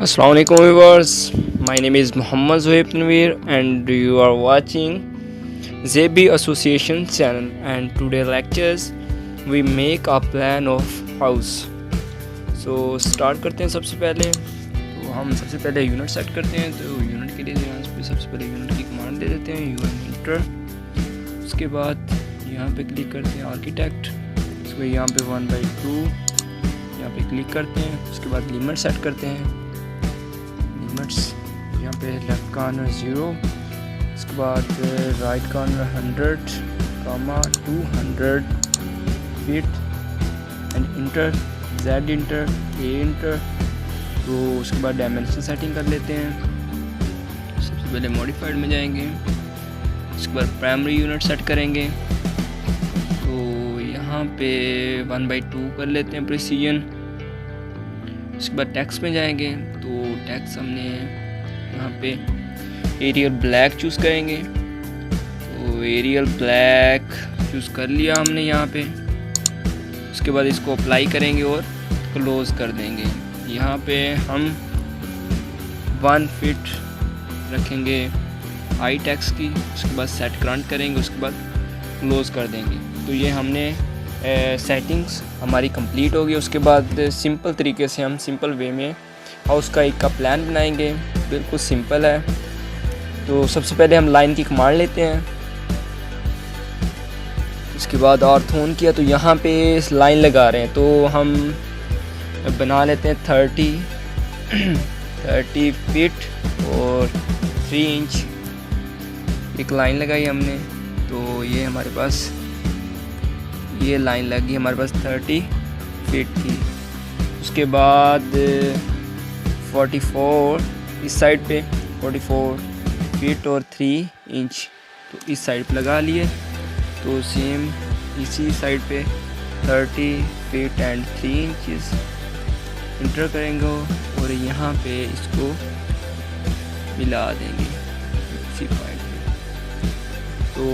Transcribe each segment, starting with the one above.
Assalamu alaikum viewers, my name is Muhammad Zohaib Tanveer and you are watching ZB Association channel and today lectures we make a plan of house. So start करते हैं। सबसे पहले तो हम सबसे पहले unit set करते हैं। तो यूनिट के लिए यहाँ पे सबसे पहले यूनिट की कमांड दे देते हैं यूएन। उसके बाद यहाँ पे क्लिक करते हैं आर्किटेक्ट। उसके यहाँ पे 1/2 यहाँ पे क्लिक करते हैं। उसके बाद लिमिट सेट करते हैं। लिमिट्स यहाँ पे लेफ्ट कॉर्नर 0, उसके बाद right corner 100, 200 feet and inter Z inter A inter. तो उसके बाद डायमेंशन सेटिंग कर लेते हैं। सबसे पहले मॉडिफाइड में जाएंगे, उसके बाद प्राइमरी यूनिट सेट करेंगे। तो यहाँ पे 1/2 कर लेते हैं प्रिसीजन। उसके बाद टेक्स्ट में जाएंगे तो टेक्स्ट हमने यहाँ पे एरियल ब्लैक चूज़ करेंगे। तो एरियल ब्लैक चूज़ कर लिया हमने यहाँ पे। उसके बाद इसको अप्लाई करेंगे और क्लोज़ कर देंगे। यहाँ पे हम 1 फीट रखेंगे हाई टेक्स्ट की। उसके बाद सेट ग्रांट करेंगे, उसके बाद क्लोज़ कर देंगे। तो ये हमने सेटिंग्स हमारी कंप्लीट होगी। उसके बाद सिंपल तरीके से हम सिंपल वे में हाउस का एक का प्लान बनाएंगे। बिल्कुल सिंपल है। तो सबसे पहले हम लाइन की कमांड लेते हैं। उसके बाद ऑर्थोन किया तो यहाँ पे लाइन लगा रहे हैं। तो हम बना लेते हैं 30 फीट और 3 इंच एक लाइन लगाई हमने। तो ये हमारे पास ये लाइन लगी हमारे पास 30 फीट की। उसके बाद 44 इस साइड पे 44 फीट और 3 इंच तो इस साइड पे लगा लिए। तो सेम इसी साइड पे 30 फीट एंड 3 इंचेस इंटर करेंगे और यहाँ पे इसको मिला देंगे इसी पॉइंट पे। तो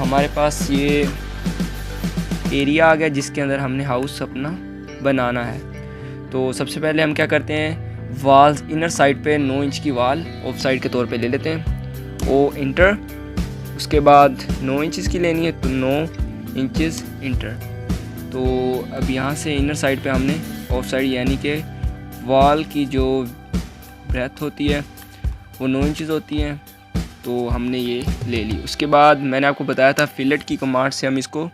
हमारे पास ये एरिया आ गया जिसके अंदर हमने हाउस अपना बनाना है। तो सबसे पहले हम क्या करते हैं, वाल इनर साइड पे 9 इंच की वाल ऑफ साइड के तौर पे ले लेते हैं। ओ इंटर। उसके बाद 9 इंचेस की लेनी है तो 9 इंचेस इंटर। तो अब यहाँ से इनर साइड पे हमने ऑफ साइड यानी कि वाल की जो ब्रेथ होती है वो 9 इंचेस होती है। तो हमने ये ले ली। उसके बाद मैंने आपको बताया था फिलेट की कमांड से हम इसको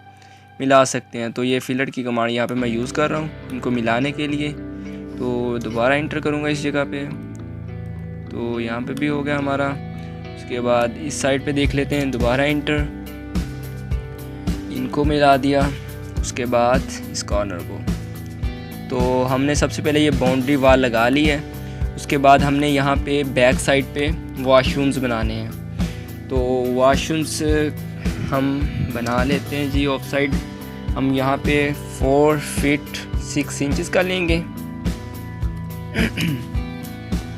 मिला सकते हैं। तो ये फिलेट की कमांड यहाँ पे मैं यूज़ कर रहा हूँ इनको मिलाने के लिए। तो दोबारा इंटर करूँगा इस जगह पे। तो यहाँ पे भी हो गया हमारा। उसके बाद इस साइड पे देख लेते हैं, दोबारा इंटर, इनको मिला दिया। उसके बाद इस कॉर्नर को। तो हमने सबसे पहले ये बाउंड्री वाल लगा ली है। उसके बाद हमने यहाँ पे बैक साइड पे वॉशरूम्स बनाने हैं। तो वॉशरूम्स हम बना लेते हैं जी ऑफ साइड। हम यहाँ पे 4 फीट 6 इंचेस का लेंगे।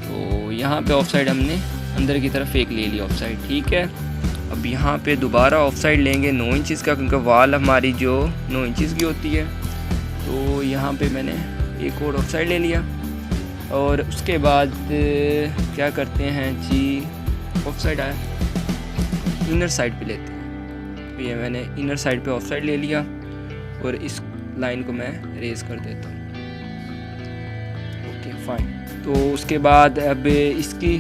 तो यहाँ पे ऑफ साइड हमने अंदर की तरफ एक ले लिया ऑफ साइड, ठीक है। अब यहाँ पे दोबारा ऑफ साइड लेंगे 9 इंचेस का, क्योंकि वाल हमारी जो 9 इंचेस की होती है। तो यहाँ पे मैंने एक और ऑफ साइड ले लिया। और उसके बाद क्या करते हैं जी, ऑफ साइड आया इनर साइड पे लेते हैं। तो ये मैंने इनर साइड पे ऑफ साइड ले लिया और इस लाइन को मैं रेज कर देता हूँ। Okay fine. तो उसके बाद अब इसकी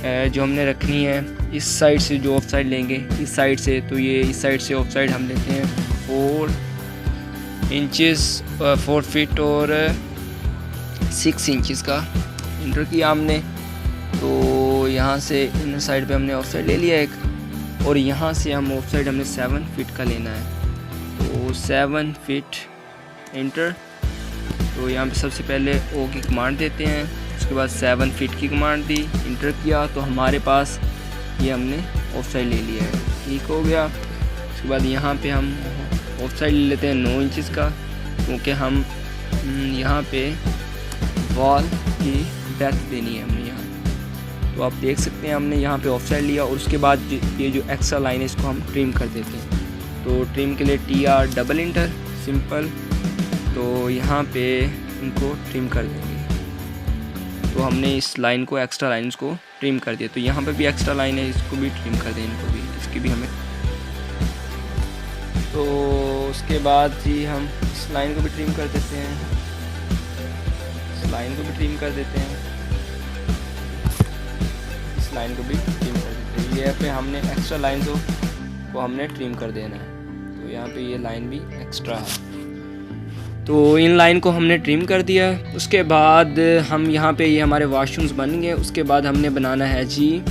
जो हमने रखनी है इस साइड से जो ऑफ साइड लेंगे इस साइड से। तो ये इस साइड से ऑफ साइड हम लेते हैं 4 इंचेस 4 फीट और 6 इंचेस का इंटर किया हमने। तो यहाँ से इनर साइड पे हमने ऑफ साइड ले लिया एक, और यहाँ से हम ऑफ साइड हमने 7 फीट का लेना है। तो 7 फीट इंटर। तो यहाँ पे सबसे पहले ओ की कमांड देते हैं। उसके बाद 7 फीट की कमांड दी, इंटर किया। तो हमारे पास ये हमने ऑफ साइड ले लिया है, ठीक हो गया। उसके बाद यहाँ पे हम ऑफ साइड ले लेते हैं 9 इंचेस का, क्योंकि हम यहाँ पे वॉल की डेप्थ देनी है हमने यहाँ। तो आप देख सकते हैं हमने यहाँ पे ऑफ साइड लिया। और उसके बाद ये जो एक्स्ट्रा लाइन है इसको हम ट्रिम कर देते हैं। तो ट्रिम के लिए TR डबल इंटर सिंपल। तो यहाँ पे इनको ट्रिम कर देंगे। तो हमने इस लाइन को, एक्स्ट्रा लाइन्स को ट्रिम कर दिया। तो यहाँ पे भी एक्स्ट्रा लाइन है, इसको भी ट्रिम कर दें, इनको भी, इसकी भी हमें। तो उसके बाद जी हम इस लाइन को भी ट्रिम कर देते हैं, इस लाइन को भी ट्रिम कर देते हैं, इस लाइन को भी ट्रिम कर देते हैं। ये पे हमने एक्स्ट्रा लाइन को हमने ट्रिम कर देना है। तो यहाँ पे ये लाइन भी एक्स्ट्रा है, तो इन लाइन को हमने ट्रिम कर दिया। उसके बाद हम यहाँ पे ये हमारे वॉशरूम्स बन गए। उसके बाद हमने बनाना है जी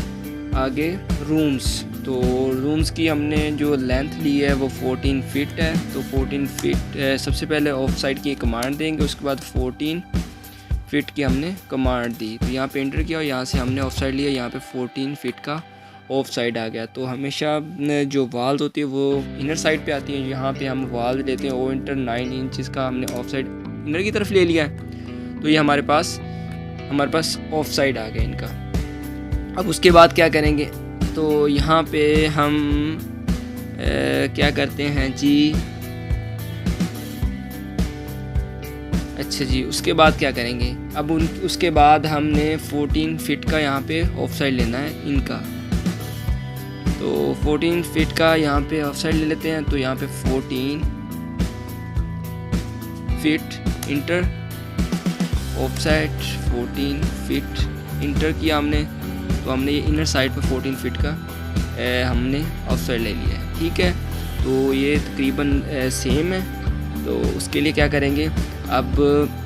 आगे रूम्स। तो रूम्स की हमने जो लेंथ ली है वो 14 फीट है। तो 14 फीट सबसे पहले ऑफ साइड की कमांड देंगे, उसके बाद 14 फीट की हमने कमांड दी। तो यहाँ पे एंटर किया और यहाँ से हमने ऑफ साइड लिया, यहाँ पे 14 फीट का ऑफ साइड आ गया। तो हमेशा जो वाल्स होती है वो इनर साइड पे आती है। यहाँ पे हम वाल लेते हैं ओ इंटर 9 इंचज़ का, हमने ऑफ साइड इनर की तरफ ले लिया है। तो ये हमारे पास ऑफ साइड आ गया इनका। अब उसके बाद क्या करेंगे, तो यहाँ पे हम क्या करते हैं जी, अच्छा जी, उसके बाद क्या करेंगे, अब उसके बाद हमने 14 फीट का यहाँ पे ऑफ साइड लेना है इनका। तो 14 फीट का यहाँ पे ऑफ साइड ले लेते हैं। तो यहाँ पे 14 feet inter of side, 14 feet inter किया हमने। तो हमने ये इनर साइड पे 14 फीट का हमने ऑफ साइड ले लिया है, ठीक है। तो ये तकरीबन सेम है। तो उसके लिए क्या करेंगे, अब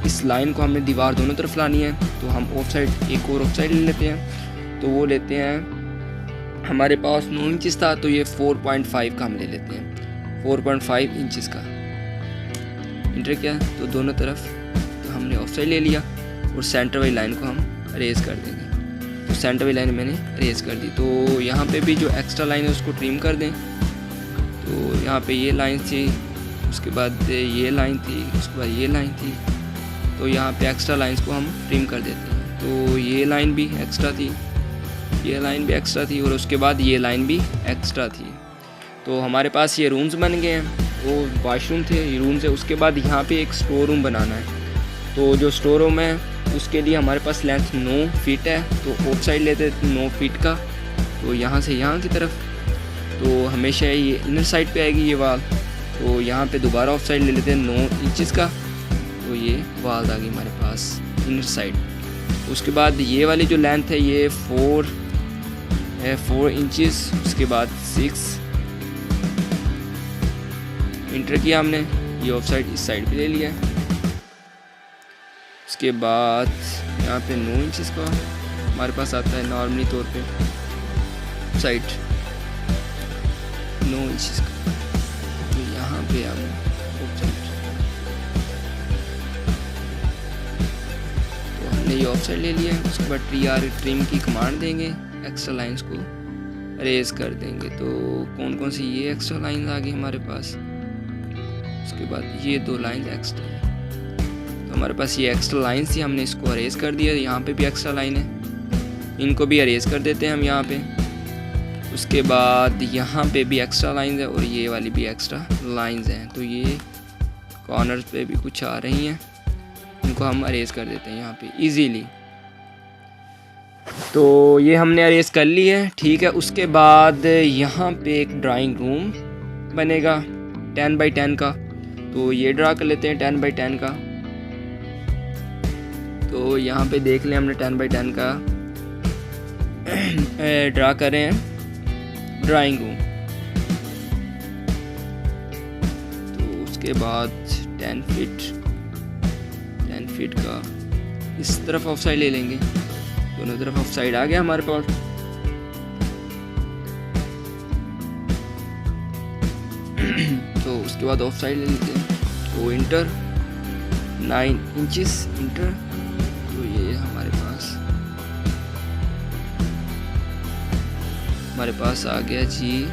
इस लाइन को हमने दीवार दोनों तरफ लानी है। तो हम ऑफ साइड एक और ऑफ साइड ले लेते हैं। तो वो लेते हैं, हमारे पास 9 इंचज़ था, तो ये 4.5 का हम ले लेते हैं, 4.5 इंचज़ का इंटर किया। तो दोनों तरफ तो हमने ऑफ साइड ले लिया और सेंटर वाली लाइन को हम अरेज कर देंगे। तो सेंटर वाली लाइन मैंने अरेज कर दी। तो यहाँ पे भी जो एक्स्ट्रा लाइन है उसको ट्रिम कर दें। तो यहाँ पे ये लाइन थी, उसके बाद ये लाइन थी, उसके बाद ये लाइन थी। तो यहाँ पे एक्स्ट्रा लाइंस को हम ट्रिम कर देते हैं। तो ये लाइन भी एक्स्ट्रा थी, ये लाइन भी एक्स्ट्रा थी और उसके बाद ये लाइन भी एक्स्ट्रा थी। तो हमारे पास ये रूम्स बन गए हैं, वो वाशरूम थे, ये रूम्स है। उसके बाद यहाँ पे एक स्टोर रूम बनाना है। तो जो स्टोर रूम है उसके लिए हमारे पास लेंथ 9 फीट है। तो ऑफ साइड लेते 9 फीट का, तो यहाँ से यहाँ की तरफ। तो हमेशा ये इनर साइड पे आएगी ये वाल। तो यहाँ पे दोबारा ऑफ साइड ले लेते हैं 9 इंचज़ का। तो ये वाल आ गई हमारे पास इनर साइड। उसके बाद ये वाली जो लेंथ है ये 4 इंचज़, उसके बाद 6 इंटर किया हमने, ये ऑफ साइड इस साइड पे ले लिया। उसके बाद यहाँ पे 9 इंचज़ का हमारे पास आता है नॉर्मली तौर पे साइड 9 इंचज़ का। तो यहाँ पे हम ऑफ साइड, तो हमने ये ऑफ साइड ले लिया है। उसके बाद ट्रिम की कमांड देंगे, एक्स्ट्रा लाइंस को अरेज कर देंगे। तो कौन कौन सी ये एक्स्ट्रा लाइंस आ गई हमारे पास। उसके बाद ये 2 लाइंस एक्स्ट्रा है। तो हमारे पास ये एक्स्ट्रा लाइंस थी, हमने इसको अरेज कर दिया। यहाँ पे भी एक्स्ट्रा लाइन है, इनको भी अरेज कर देते हैं हम यहाँ पे। उसके बाद यहाँ पे भी एक्स्ट्रा लाइंस है और ये वाली भी एक्स्ट्रा लाइंस हैं। तो ये कॉर्नर्स पे भी कुछ आ रही हैं, इनको हम अरेज कर देते हैं यहाँ पे इजीली। तो ये हमने अरेज कर ली है, ठीक है। उसके बाद यहाँ पे एक ड्राइंग रूम बनेगा 10 बाई 10 का। तो ये ड्रा कर लेते हैं 10 बाई 10 का। तो यहाँ पे देख लें हमने 10 बाई 10 का ड्रा कर रहे हैं ड्राइंग रूम। तो उसके बाद 10 फीट का इस तरफ ऑफ साइड ले लेंगे, दोनों तरफ ऑफ साइड आ गया हमारे पास। तो उसके बाद ऑफ साइड ले लेते हैं। तो इंटर 9 इंचेस इंटर। तो ये हमारे पास आ गया जी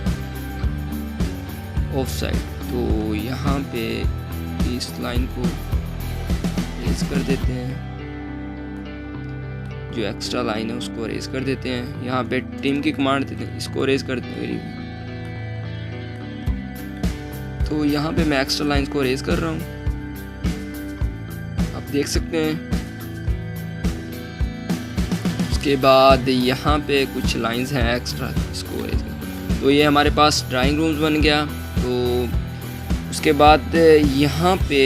ऑफ साइड। तो यहाँ पे इस लाइन को रेज कर देते हैं, जो एक्स्ट्रा लाइन है उसको रेज कर देते हैं। यहाँ पे टीम की कमांड देते हैं, इसको रेज कर देते हैं। तो यहाँ पे मैं एक्स्ट्रा लाइंस को रेज कर रहा हूँ, आप देख सकते हैं। उसके बाद यहाँ पे कुछ लाइंस हैं एक्स्ट्रा इसको, तो ये हमारे पास ड्राइंग रूम्स बन गया। तो उसके बाद यहाँ पे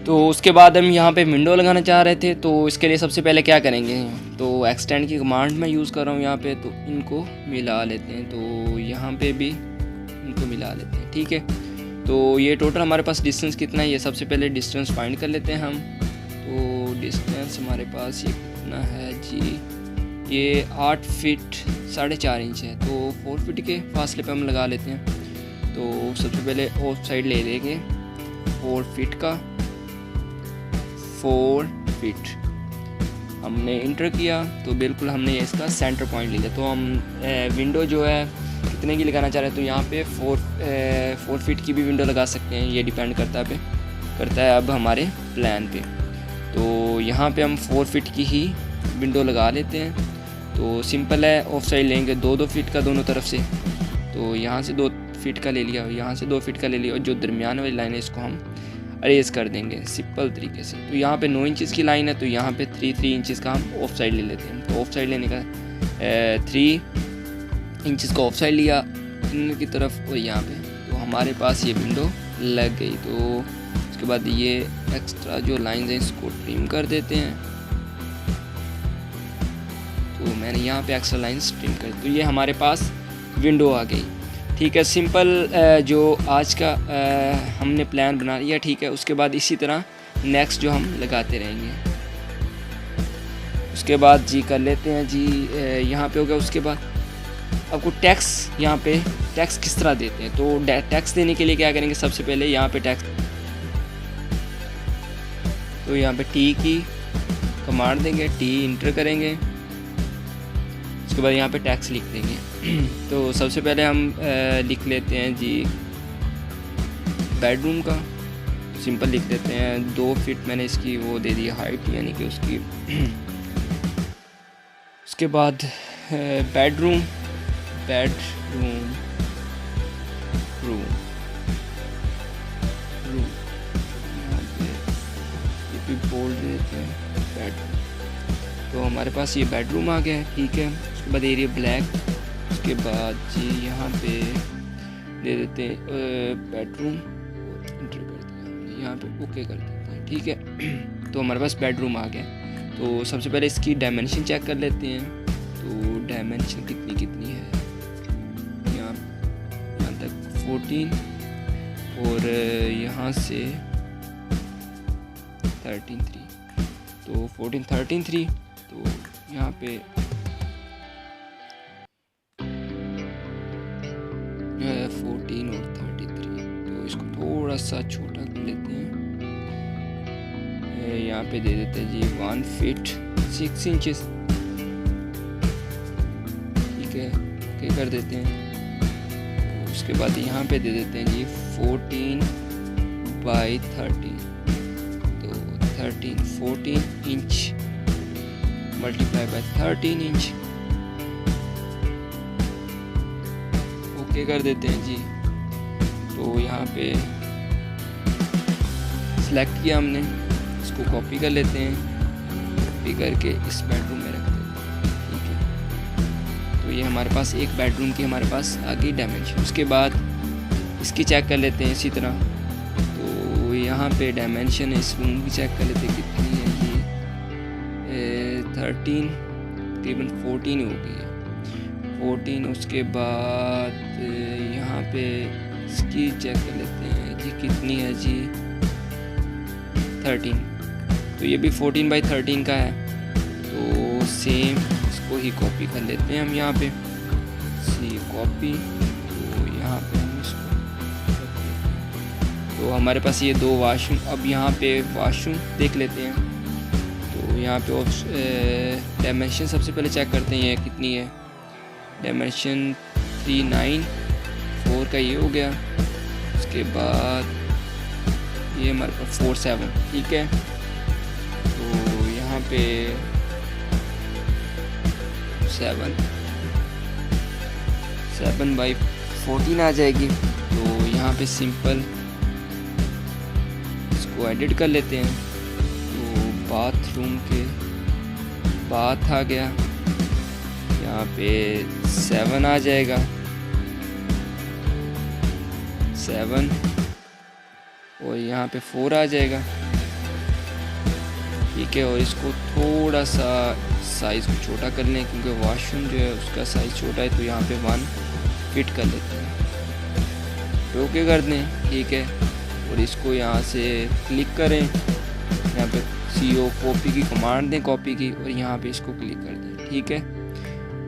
तो उसके बाद हम यहाँ पे विंडो लगाना चाह रहे थे, तो इसके लिए सबसे पहले क्या करेंगे, तो एक्सटेंड की कमांड मैं यूज़ कर रहा हूँ यहाँ पे, तो इनको मिला लेते हैं, तो यहाँ पे भी इनको मिला लेते हैं। ठीक है, तो ये टोटल हमारे पास डिस्टेंस कितना है, ये सबसे पहले डिस्टेंस फाइंड कर लेते हैं हम। तो डिस्टेंस हमारे पास ये कितना है जी, ये 8 फीट 4.5 इंच है, तो 4 फीट के फासले पे हम लगा लेते हैं। तो सबसे पहले ऑफ साइड ले लेंगे 4 फीट का, 4 फीट हमने इंटर किया, तो बिल्कुल हमने इसका सेंटर पॉइंट लिया। तो हम विंडो जो है कितने की लगाना चाह रहे हैं, तो यहाँ पे 4 फीट की भी विंडो लगा सकते हैं, ये डिपेंड करता है अब हमारे प्लान पे। तो यहाँ पे हम 4 फीट की ही विंडो लगा लेते हैं। तो सिंपल है, ऑफ साइड लेंगे 2-2 फीट का दोनों तरफ से, तो यहाँ से 2 फीट का ले लिया, यहाँ से 2 फीट का ले लिया, और जो दरमियान वाली लाइन है इसको हम अरेज कर देंगे सिंपल तरीके से। तो यहाँ पे 9 इंचेस की लाइन है, तो यहाँ पे 3 इंचेस का हम ऑफ साइड ले लेते हैं। तो ऑफ साइड लेने का 3 इंचेस का ऑफ साइड लिया इन की तरफ, और यहाँ पे तो हमारे पास ये विंडो लग गई। तो उसके बाद ये एक्स्ट्रा जो लाइन्स हैं इसको ट्रिम कर देते हैं। तो मैंने यहाँ पे एक्स्ट्रा लाइन्स ट्रिम कर, तो ये हमारे पास विंडो आ गई। ठीक है, सिंपल जो आज का हमने प्लान बना लिया। ठीक है, उसके बाद इसी तरह नेक्स्ट जो हम लगाते रहेंगे। उसके बाद जी कर लेते हैं जी, यहाँ पे हो गया। उसके बाद आपको टैक्स, यहाँ पे टैक्स किस तरह देते हैं, तो टैक्स देने के लिए क्या करेंगे, सबसे पहले यहाँ पे टैक्स, तो यहाँ पे टी की कमांड देंगे, टी इंटर करेंगे, उसके बाद यहाँ पे टैक्स लिख देंगे। तो सबसे पहले हम लिख लेते हैं जी बेडरूम का, सिंपल लिख देते हैं 2 फीट मैंने इसकी वो दे दी हाइट, यानी कि उसकी। उसके बाद बेडरूम रूम यहाँ पे ये भी बोल देते हैं बेडरूम। तो हमारे पास ये बेडरूम आ गया है। ठीक है, उसके बाद एरिया ब्लैक, उसके बाद जी यहाँ पे दे देते हैं बेडरूम, इंटर कर दिया, यहाँ पे ओके कर देते हैं। ठीक है, तो हमारे पास बेडरूम आ गया। तो सबसे पहले इसकी डायमेंशन चेक कर लेते हैं। तो डायमेंशन कितनी है, यहाँ तक 14, और यहाँ से 13.3, तो 13.3, तो यहाँ पे 14 और 33, तो इसको थोड़ा सा छोटा कर लेते हैं। यहाँ पे दे देते हैं जी 1 फीट 6 इंचेस। ठीक है, ओके कर देते हैं। उसके बाद यहाँ पे दे देते हैं जी 14/30, तो 14 inch multiply by 13 inch, okay कर देते हैं जी। तो यहाँ पे सिलेक्ट किया हमने, इसको कॉपी कर लेते हैं, कॉपी करके इस बेडरूम में रख देते हैं। ठीक है, तो ये हमारे पास एक बेडरूम की हमारे पास आ गई डायमेंशन। उसके बाद इसकी चेक कर लेते हैं इसी तरह। तो यहाँ पे डायमेंशन है, इस रूम की चेक कर लेते हैं कितनी है जी, 13 तकरीबन 14 ही हो गई है, 14। उसके बाद यहाँ पे इसकी चेक कर लेते हैं जी कितनी है जी, 13, तो ये भी 14/13 का है। तो सेम इसको ही कॉपी कर लेते हैं हम यहाँ पे, सी कॉपी, तो यहाँ पे हम इसको, तो हमारे पास ये 2 वाशरूम। अब यहाँ पे वाशरूम देख लेते हैं। तो यहाँ पे डायमेंशन सबसे पहले चेक करते हैं ये कितनी है, डायमेंशन 394 का ये हो गया। उसके बाद ये हमारे पास 47, ठीक है। तो यहाँ पे 7/14 आ जाएगी। तो यहाँ पे सिंपल इसको एडिट कर लेते हैं। तो बाथरूम के बाथ आ गया, यहाँ पे 7 आ जाएगा, 7, और यहाँ पे 4 आ जाएगा। ठीक है। और इसको थोड़ा सा साइज़ को छोटा कर लें क्योंकि वॉशरूम जो है उसका साइज़ छोटा है, तो यहाँ पे 1 फिट कर लेते हैं, ओके कर दें, ठीक है। और इसको यहाँ से क्लिक करें, यहाँ पे CO कॉपी की कमांड दें, कॉपी की, और यहाँ पे इसको क्लिक कर दें, ठीक है।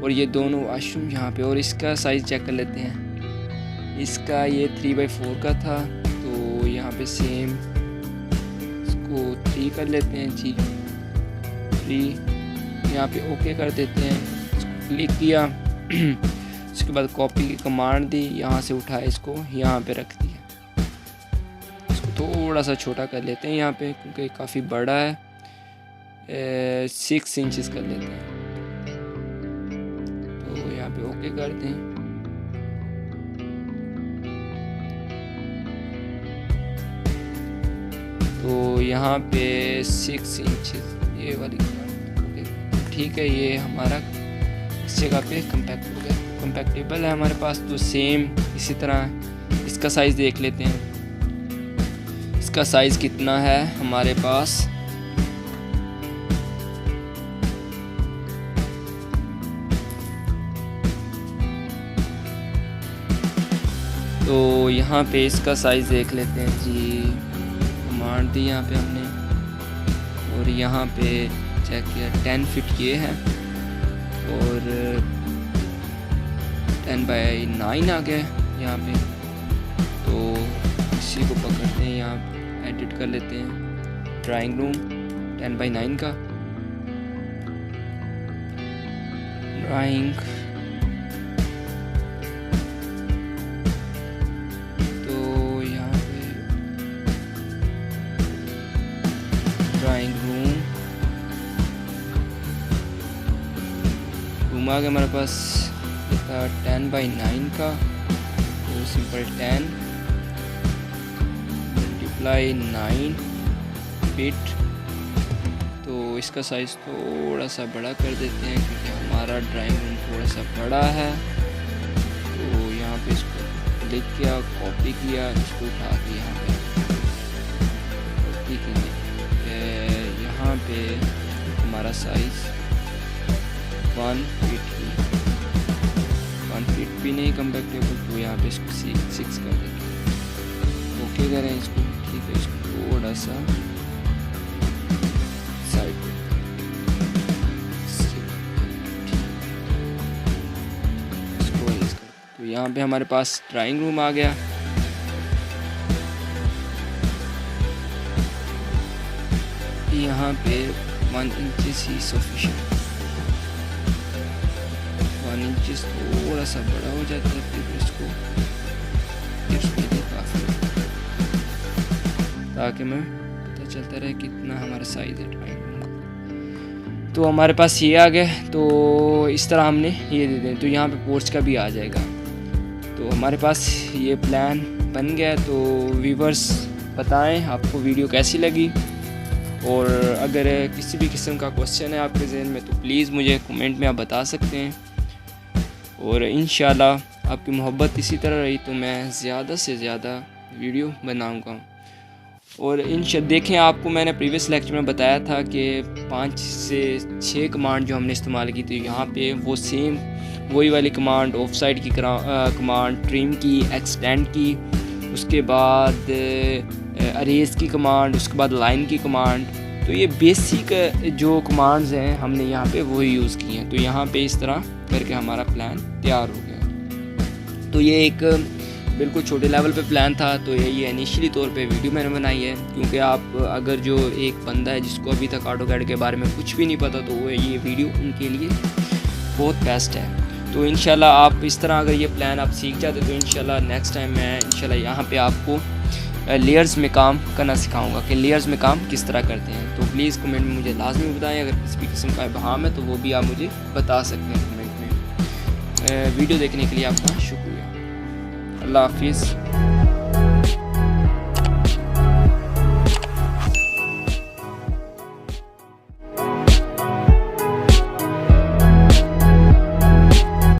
और ये दोनों वॉशरूम यहाँ पे, और इसका साइज़ चेक कर लेते हैं। इसका ये 3x4 का था, तो यहाँ पे सेम इसको 3 कर लेते हैं जी, 3 यहाँ पे ओके कर देते हैं। इसको क्लिक किया उसके बाद कॉपी की कमांड दी, यहाँ से उठाया, इसको यहाँ पे रख दिया। इसको थोड़ा सा छोटा कर लेते हैं यहाँ पे क्योंकि काफ़ी बड़ा है, 6 इंचेस कर लेते हैं, तो यहाँ पे ओके कर दें। तो यहाँ पे 6 इंचेस ये वाली ओके, ठीक है। ये हमारा इस जगह पे कंपैक्टेबल है हमारे पास। तो सेम इसी तरह इसका साइज़ देख लेते हैं। इसका साइज़ कितना है हमारे पास, तो यहाँ पे इसका साइज़ देख लेते हैं जी, कमांड दी यहाँ पे हमने, और यहाँ पे चेक किया 10 फिट ये है, और 10x9 आ गया यहाँ पे। तो इसी को पकड़ते हैं, यहाँ एडिट कर लेते हैं ड्राइंग रूम 10x9 का ड्राइंग। तो यहाँ पे ड्राइंग रूम आ गया हमारे पास, 10x9 का, तो सिंपल 10 मल्टीप्लाई 9 फिट। तो इसका साइज़ थोड़ा सा बड़ा कर देते हैं क्योंकि हमारा ड्राइंग रूम थोड़ा सा बड़ा है। तो यहाँ पे इसको क्लिक किया, कॉपी किया, इसको उठा के यहाँ पे कॉपी किया, यहाँ पे हमारा साइज़ 1 फिट भी नहीं कंपैक्टेबल, तो यहाँ पे इसको 6 कर देंगे, ओके करें इसको, ठीक है। इसको थोड़ा सा साइड इसको कर, तो यहाँ पे हमारे पास ड्राइंग रूम आ गया। यहाँ पे 1 इंच ही सफिशिएंट, 1 इंच थोड़ा सा बड़ा हो जाता है, फिर इसको काफ़ी, ताकि मैं पता चलता रहे कितना हमारा साइज़ है ड्राइंग रूम का। तो हमारे पास ये आ गया, तो इस तरह हमने ये दे दें, तो यहाँ पे पोर्च का भी आ जाएगा। तो हमारे पास ये प्लान बन गया। तो व्यूवर्स बताएं आपको वीडियो कैसी लगी, और अगर किसी भी किस्म का क्वेश्चन है आपके ज़हन में तो प्लीज़ मुझे कमेंट में आप बता सकते हैं। और इंशाल्लाह आपकी मोहब्बत इसी तरह रही तो मैं ज़्यादा से ज़्यादा वीडियो बनाऊंगा। और देखें, आपको मैंने प्रीवियस लेक्चर में बताया था कि 5 से 6 कमांड जो हमने इस्तेमाल की थी, यहाँ पे वो सेम वही वाली कमांड, ऑफ साइड की कमांड, ट्रिम की, एक्सटेंड की, उसके बाद अरेज की कमांड, उसके बाद लाइन की कमांड। तो ये बेसिक जो कमांड्स हैं हमने यहाँ पे वही यूज़ किए हैं। तो यहाँ पे इस तरह करके हमारा प्लान तैयार हो गया। तो ये एक बिल्कुल छोटे लेवल पे प्लान था। तो ये इनिशियली तौर पे वीडियो मैंने बनाई है, क्योंकि आप अगर जो एक बंदा है जिसको अभी तक AutoCAD के बारे में कुछ भी नहीं पता, तो वो ये वीडियो उनके लिए बहुत बेस्ट है। तो इंशाल्लाह आप इस तरह अगर ये प्लान आप सीख जाते तो इंशाल्लाह नेक्स्ट टाइम मैं इंशाल्लाह यहाँ पे आपको लेयर्स में काम करना सिखाऊंगा कि लेयर्स में काम किस तरह करते हैं। तो प्लीज़ कमेंट में मुझे लाजमी बताएं, अगर किसी भी किस्म का इब्हाम है तो वो भी आप मुझे बता सकते हैं कमेंट में। वीडियो देखने के लिए आपका शुक्रिया। अल्लाह हाफिज़।